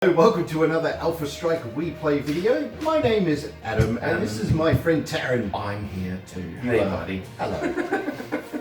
Welcome to another Alpha Strike We Play video. My name is Adam and this is my friend Tarron. I'm here too. Hey buddy. Hello.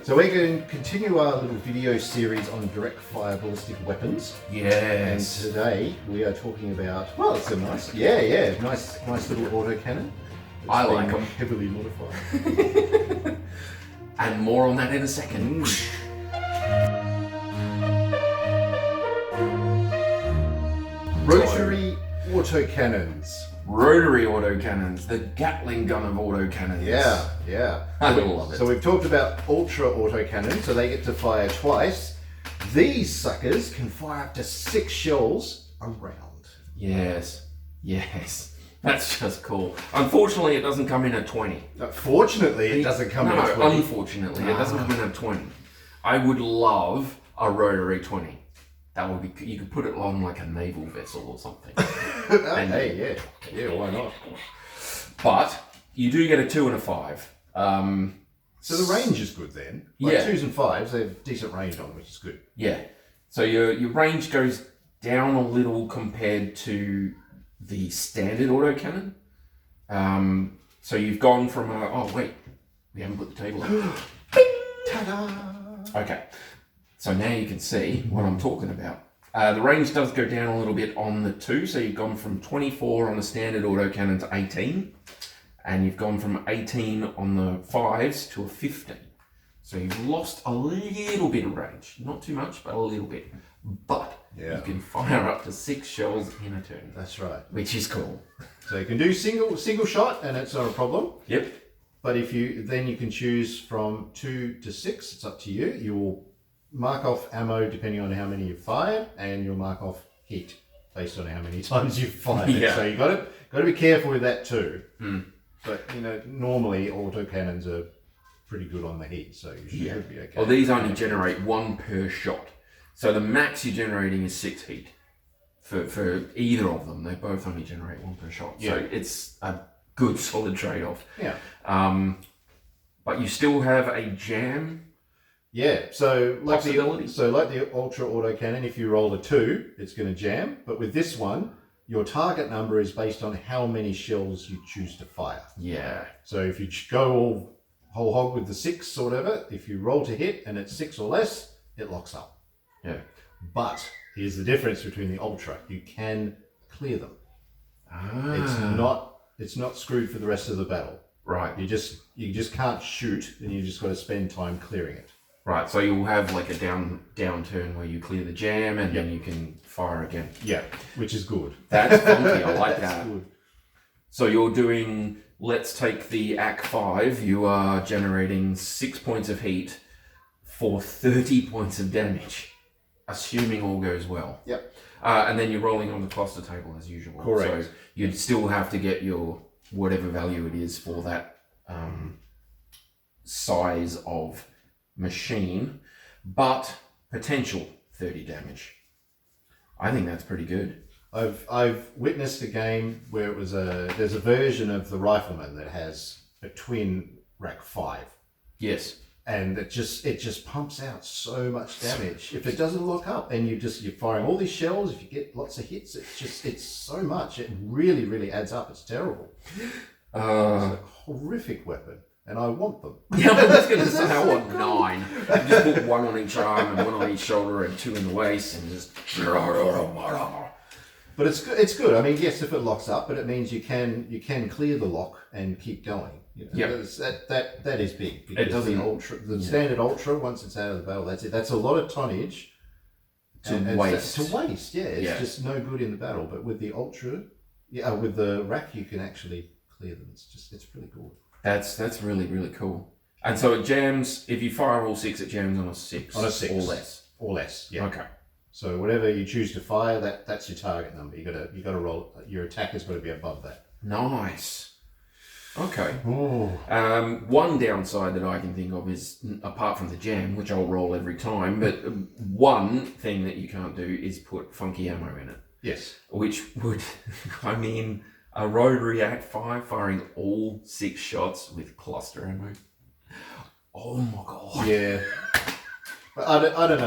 So we're going to continue our little video series on direct fire ballistic weapons. Yes. And today we are talking about, well, it's a nice little autocannon. I like them. Heavily modified. And more on that in a second. Rotary Autocannons. Rotary autocannons, the Gatling gun of autocannons. Yeah. I love it. So we've talked about ultra autocannon, so they get to fire twice. These suckers can fire up to 6 shells a round. Yes. That's just cool. Unfortunately, it doesn't come in at 20. Fortunately, it doesn't come in at 20. Unfortunately, it doesn't come in at 20. I would love a rotary 20. That would be, you could put it on like a naval vessel or something. Hey, yeah, why not? But you do get a 2 and a 5. So the range is good then. Like 2s and 5s, they have decent range on, which is good. Yeah. So your range goes down a little compared to the standard autocannon. So you've gone from a, oh wait, we haven't put the table up. Ta-da! Okay. So now you can see what I'm talking about. The range does go down a little bit on the 2, so you've gone from 24 on the standard autocannon to 18, and you've gone from 18 on the 5s to a 15. So you've lost a little bit of range. Not too much, but a little bit. But you can fire up to 6 shells in a turn. That's right. Which is cool. So you can do single shot, and it's not a problem. Yep. But if you can choose from 2 to 6, it's up to you. You will mark off ammo depending on how many you've fired, and you'll mark off heat based on how many times you've fired it. So you got to be careful with that too. But normally autocannons are pretty good on the heat, so you should be okay. Well, these only generate 1 per shot, so the max you're generating is 6 heat for either of them. They both only generate 1 per shot, so it's a good solid trade-off. But you still have a jam. So like the Possibility? ultra autocannon, if you roll a 2, it's going to jam. But with this one, your target number is based on how many shells you choose to fire. Yeah. So if you go whole hog with the 6 or whatever, if you roll to hit and it's 6 or less, it locks up. Yeah. But here's the difference between the ultra: you can clear them. It's not screwed for the rest of the battle. Right. You just can't shoot, and you just got to spend time clearing it. Right, so you'll have like a downturn where you clear the jam and then you can fire again. Yeah, which is good. That's funky, I like that. Good. So you're doing, let's take the AC-5, you are generating 6 points of heat for 30 points of damage, assuming all goes well. Yep. And then you're rolling on the cluster table as usual. Correct. So you'd still have to get your whatever value it is for that size of machine, but potential 30 damage. I think that's pretty good. I've witnessed a game where there's a version of the Rifleman that has a twin rack 5. Yes. And it just pumps out so much damage. If it doesn't lock up and you're firing all these shells, if you get lots of hits, it's so much. It really, really adds up. It's terrible. It's a horrific weapon. And I want them. Yeah, I was going to say I want 9. You just put 1 on each arm and 1 on each shoulder and 2 in the waist and just. But it's good. I mean, yes, if it locks up, but it means you can clear the lock and keep going. That is big. It doesn't. The standard ultra, once it's out of the battle, that's it. That's a lot of tonnage to waste. Yeah, it's just no good in the battle. But with the ultra, with the rack, you can actually clear them. It's really good. That's really, really cool. And so it jams, if you fire all 6, it jams on a 6. On a 6. Or less. Or less, yeah. Okay. So whatever you choose to fire, that's your target number. You gotta roll, your attacker's got to be above that. Nice. Okay. Oh. One downside that I can think of is, apart from the jam, which I'll roll every time, but one thing that you can't do is put funky ammo in it. Yes. Which would, I mean, a rotary AC-5 firing all 6 shots with cluster ammo. Oh my god. Yeah. I don't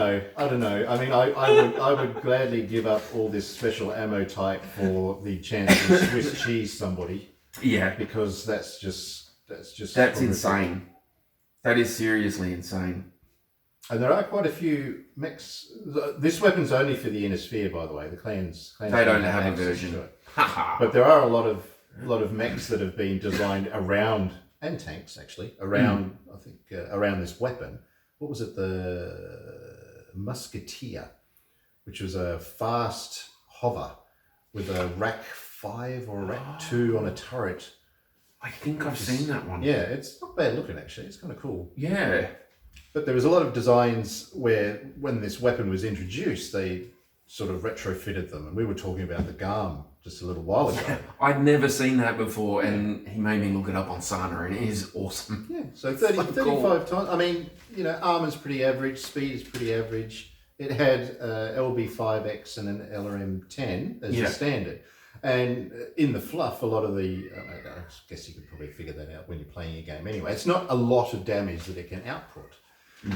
know. I mean, I would gladly give up all this special ammo type for the chance to Swiss cheese somebody. Yeah, Because that's that's insane. That is seriously insane. And there are quite a few mechs. This weapon's only for the inner sphere, by the way. The clans They don't have a access version. to it. But there are a lot of mechs that have been designed around, and tanks actually, around I think around this weapon. What was it? The Musketeer, which was a fast hover with a rack 5 or a rack 2 on a turret. I think I've seen that one. Yeah, it's not bad looking actually. It's kind of cool. Yeah. But there was a lot of designs where, when this weapon was introduced, they sort of retrofitted them. And we were talking about the GARM just a little while ago. I'd never seen that before, and he made me look it up on Sana, and it is awesome. Yeah, so 35 tons. I mean, you know, armor's pretty average, speed is pretty average. It had LB5X and an LRM10 as the standard. And in the fluff, a lot of the, I guess you could probably figure that out when you're playing a game anyway. It's not a lot of damage that it can output. And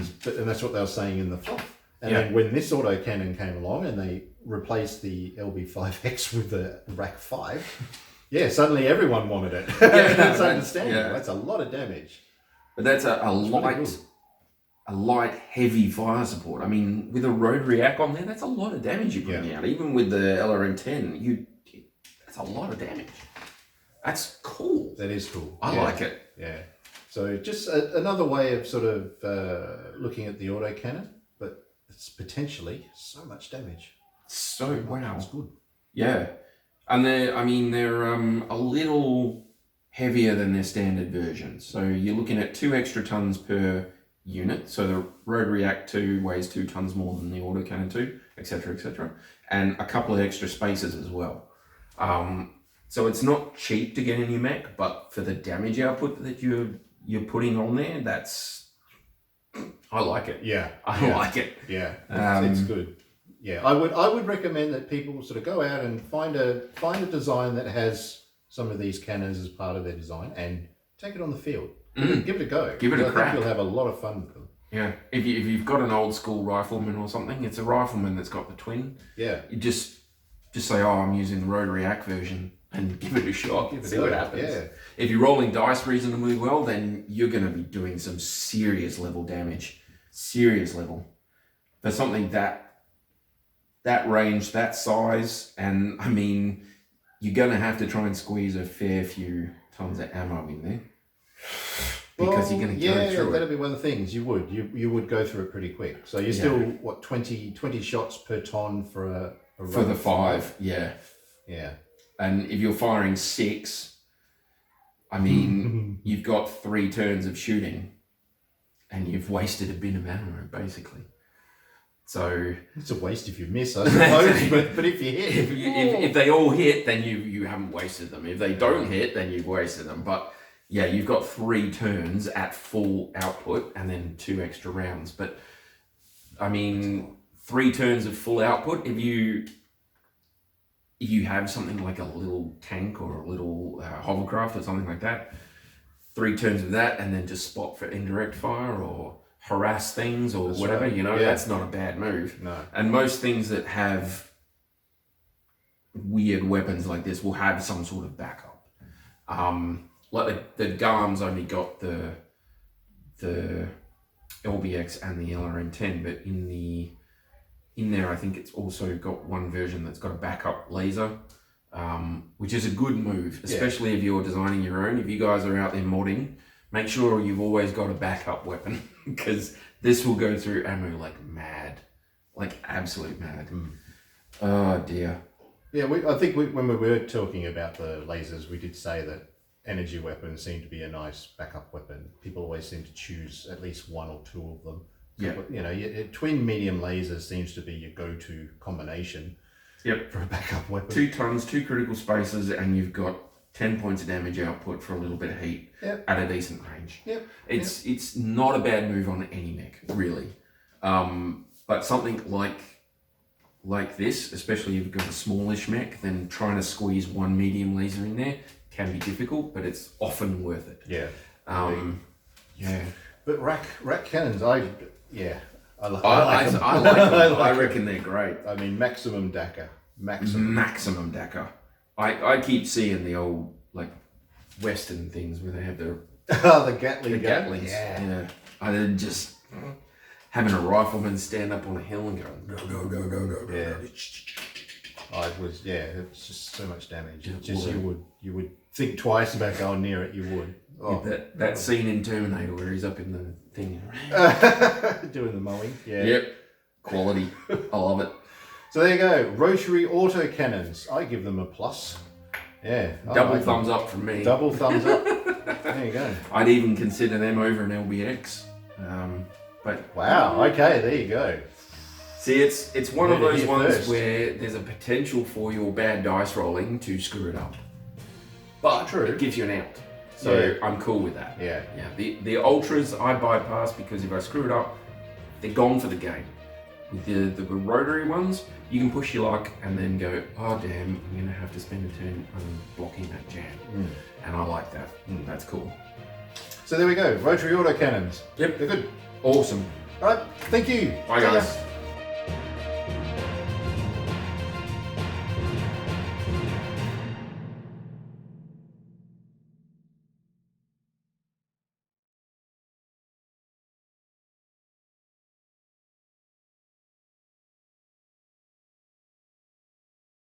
that's what they were saying in the fluff. And then when this autocannon came along and they replaced the LB5X with the Rack 5, suddenly everyone wanted it. That's understandable. Yeah. That's a lot of damage. But that's a light, heavy fire support. I mean, with a rotary AC on there, that's a lot of damage you're putting out. Even with the LRM10, that's a lot of damage. That's cool. That is cool. I like it. Yeah. So just another way of sort of looking at the autocannon, but it's potentially so much damage. So, wow. It's good. Yeah. And they're a little heavier than their standard version. So you're looking at 2 extra tons per unit. So the Rotary AC 2 weighs 2 tons more than the autocannon 2, etc., etc. And a couple of extra spaces as well. So it's not cheap to get a new mech, but for the damage output that you're putting on there, I like it. Yeah, I like it. Yeah, it's good. Yeah, I would recommend that people sort of go out and find a design that has some of these cannons as part of their design and take it on the field. Give it a go. Give it a crack. I think you'll have a lot of fun with them. Yeah, if you've got an old school Rifleman or something, it's a Rifleman that's got the twin. Yeah, you just say, oh, I'm using the Rotary AC version, and give it a shot. See what happens. Yeah. If you're rolling dice reasonably well, then you're going to be doing some serious level damage. Serious level. For something that range, that size, and I mean, you're going to have to try and squeeze a fair few tons of ammo in there. Because you're going to go through that'll be one of the things. You would go through it pretty quick. So you're still, 20 shots per ton for a for the 5, yeah. And if you're firing 6, I mean, you've got 3 turns of shooting, and you've wasted a bin of ammo, basically. So it's a waste if you miss, I suppose. but if you hit, if they all hit, then you haven't wasted them. If they don't hit, then you've wasted them. But yeah, you've got 3 turns at full output, and then 2 extra rounds. But I mean, 3 turns of full output. If you have something like a little tank or a little hovercraft or something like that, 3 turns of that, and then just spot for indirect fire or harass things or whatever, that's not a bad move. No. And most things that have weird weapons like this will have some sort of backup. Like the GARM's only got the LBX and the LRM10, but in there I think it's also got one version that's got a backup laser, which is a good move, especially if you're designing your own. If you guys are out there modding, make sure you've always got a backup weapon, because this will go through ammo like mad, like absolute mad. Oh dear. Yeah, I think when we were talking about the lasers, we did say that energy weapons seem to be a nice backup weapon. People always seem to choose at least 1 or 2 of them. Yeah. Twin medium laser seems to be your go-to combination. Yep. For a backup weapon. 2 tons, 2 critical spaces, and you've got 10 points of damage output for a little bit of heat at a decent range. Yep. It's not a bad move on any mech, really. But something like this, especially if you've got a smallish mech, then trying to squeeze 1 medium laser in there can be difficult, but it's often worth it. Yeah. Yeah. But rack cannons, I like them. I like them. I like reckon they're great. I mean, maximum DACA. Maximum. Maximum DACA. I keep seeing the old like Western things where they have the Gatling gun. Gatlings. Yeah. I did just having a rifleman stand up on a hill and go go. Yeah. It's just so much damage. It It's just would. you would think twice about going near it. You would. Oh. That scene in Terminator where he's up in the thing. Doing the mowing. Yeah. Yep. Quality. I love it. So there you go. Rotary Autocannons. I give them a plus. Yeah. Double thumbs up from me. Double thumbs up. There you go. I'd even consider them over an LBX. But wow. Okay. There you go. see, it's one of those ones first. where there's a potential for your bad dice rolling to screw it up. But True. it gives you an out. So Yeah. I'm cool with that. Yeah. Yeah. The ultras I bypass because if I screw it up, they're gone for the game. With the rotary ones, you can push your luck and then go, oh damn, I'm gonna have to spend a turn blocking that jam. And I like that. That's cool. So there we go. Rotary Autocannons. Yep. They're good. Awesome. All right. Thank you. Bye See ya. guys.